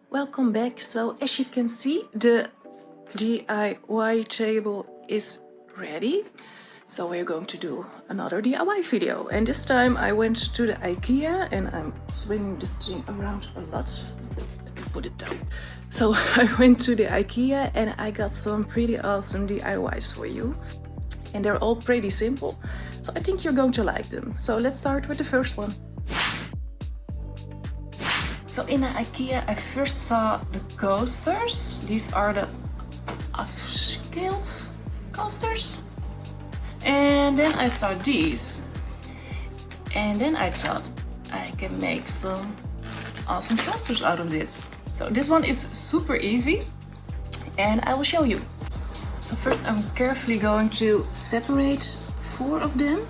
Welcome back. So as you can see, the DIY table is ready. So we're going to do another DIY video. And this time I went to the IKEA and I'm swinging this thing around a lot. Let me put it down. So I went to the IKEA and I got some pretty awesome DIYs for you. And they're all pretty simple. So I think you're going to like them. So let's start with the first one. So in the IKEA I first saw the coasters. These are the upscaled coasters. And then I saw these. And then I thought I can make some awesome coasters out of this. So this one is super easy and I will show you. So first I'm carefully going to separate 4 of them.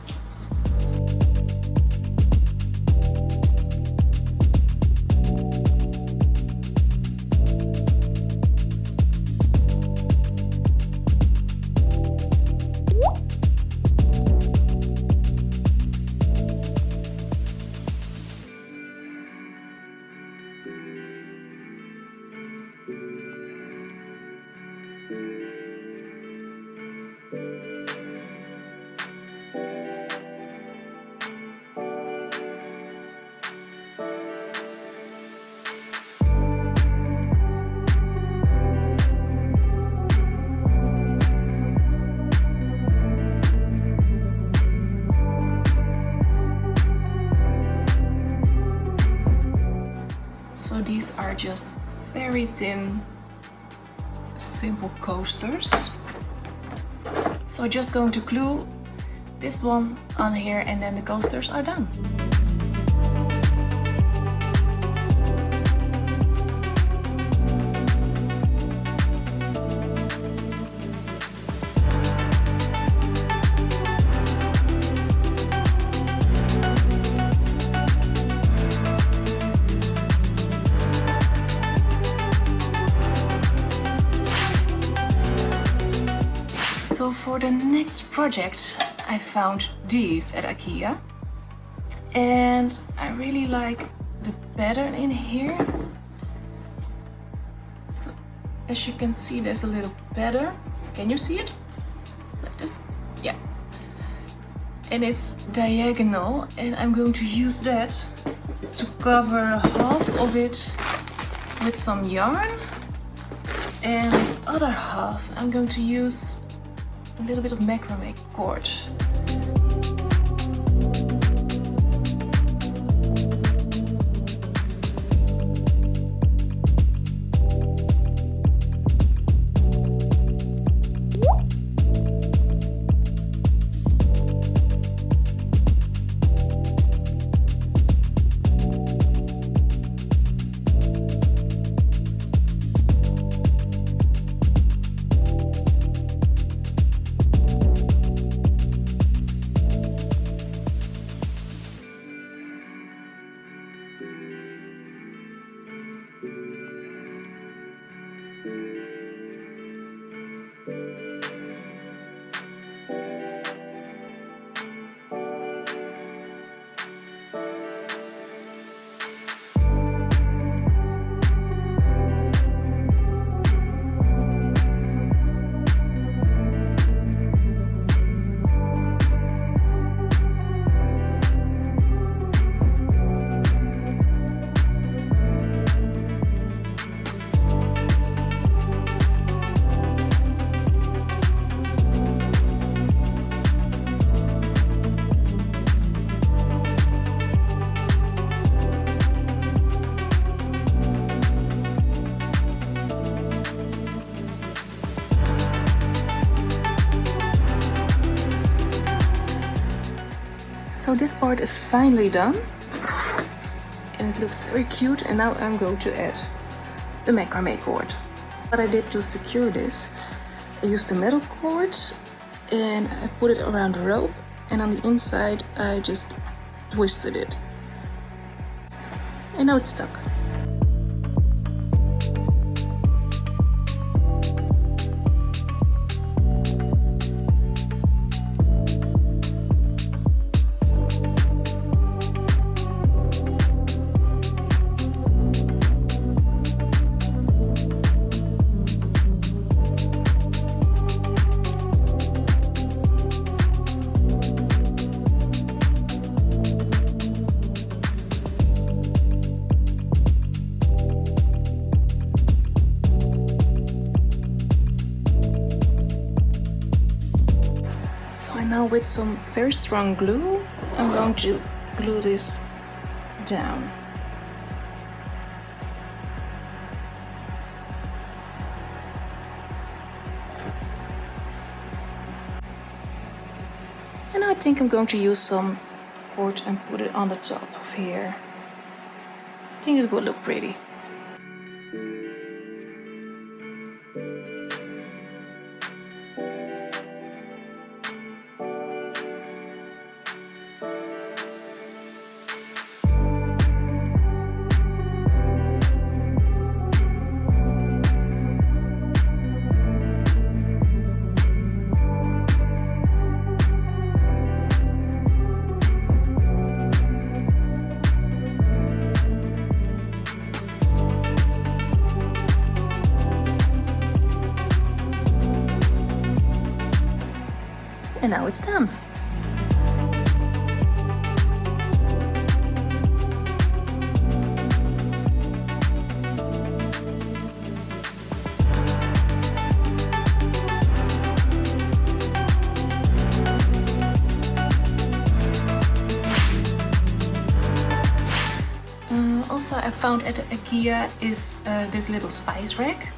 So these are just very thin, simple coasters. So I'm just going to glue this one on here and then the coasters are done. So for the next project I found these at IKEA and I really like the pattern in here. So as you can see there's a little pattern. Can you see it? Like this? Yeah. And it's diagonal and I'm going to use that to cover half of it with some yarn and the other half I'm going to use a little bit of macrame cord. So this part is finally done and it looks very cute, and now I'm going to add the macrame cord. What I did to secure this, I used a metal cord and I put it around the rope, and on the inside I just twisted it and now it's stuck. Now with some very strong glue, I'm going to glue this down. And I think I'm going to use some cord and put it on the top of here. I think it will look pretty. And now it's done. Also, I found at the IKEA is this little spice rack.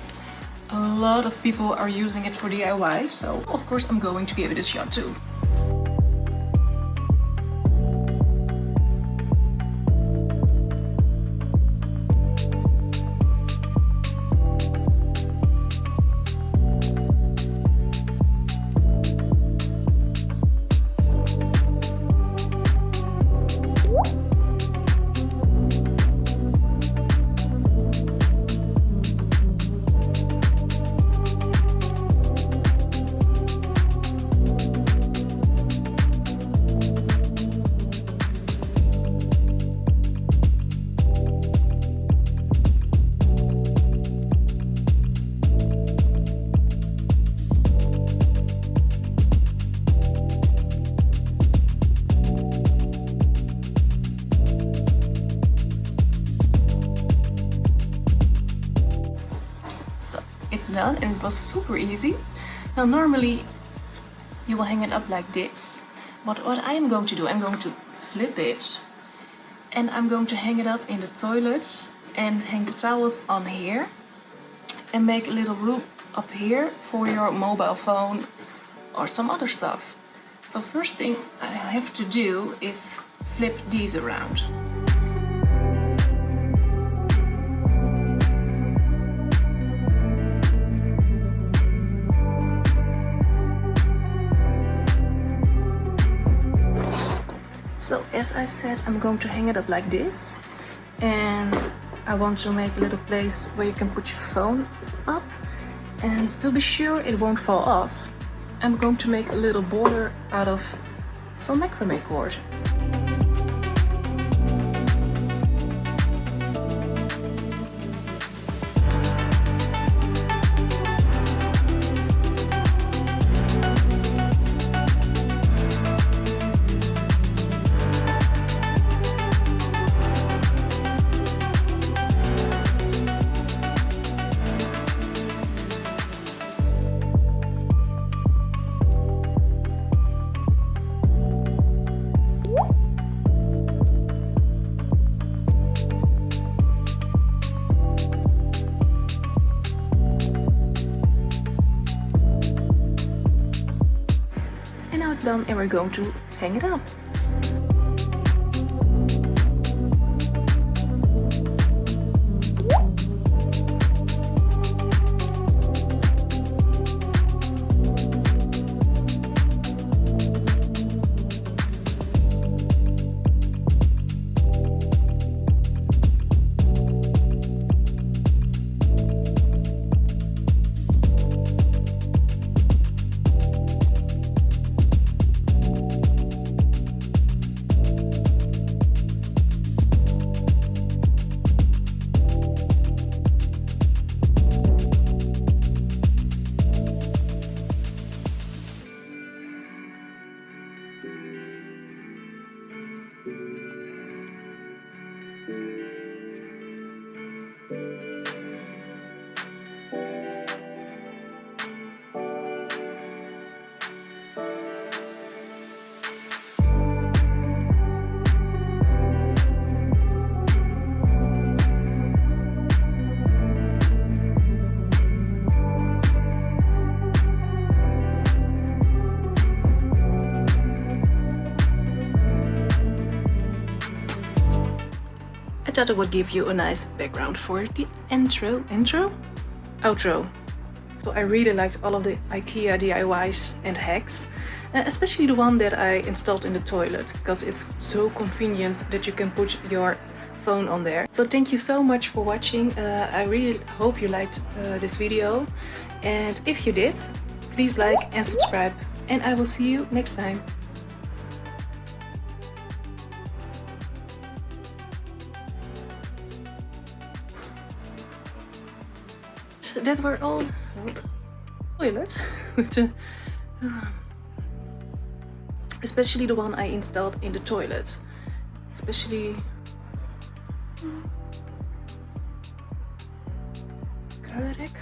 A lot of people are using it for DIY, so of course I'm going to give it a shot too. It's done and it was super easy. Now normally you will hang it up like this, but what I am going to do, I'm going to flip it and I'm going to hang it up in the toilet and hang the towels on here and make a little room up here for your mobile phone or some other stuff. So first thing I have to do is flip these around. So as I said, I'm going to hang it up like this, and I want to make a little place where you can put your phone up, and to be sure it won't fall off, I'm going to make a little border out of some macrame cord. Now it's done and we're going to hang it up. thought it would give you a nice background for the outro. So I really liked all of the IKEA DIYs and hacks, especially the one that I installed in the toilet, because it's so convenient that you can put your phone on there. So thank you so much for watching. I really hope you liked this video, and if you did, please like and subscribe, and I will see you next time. That were all toilet, especially the one I installed in the toilet, especially kruidenrek.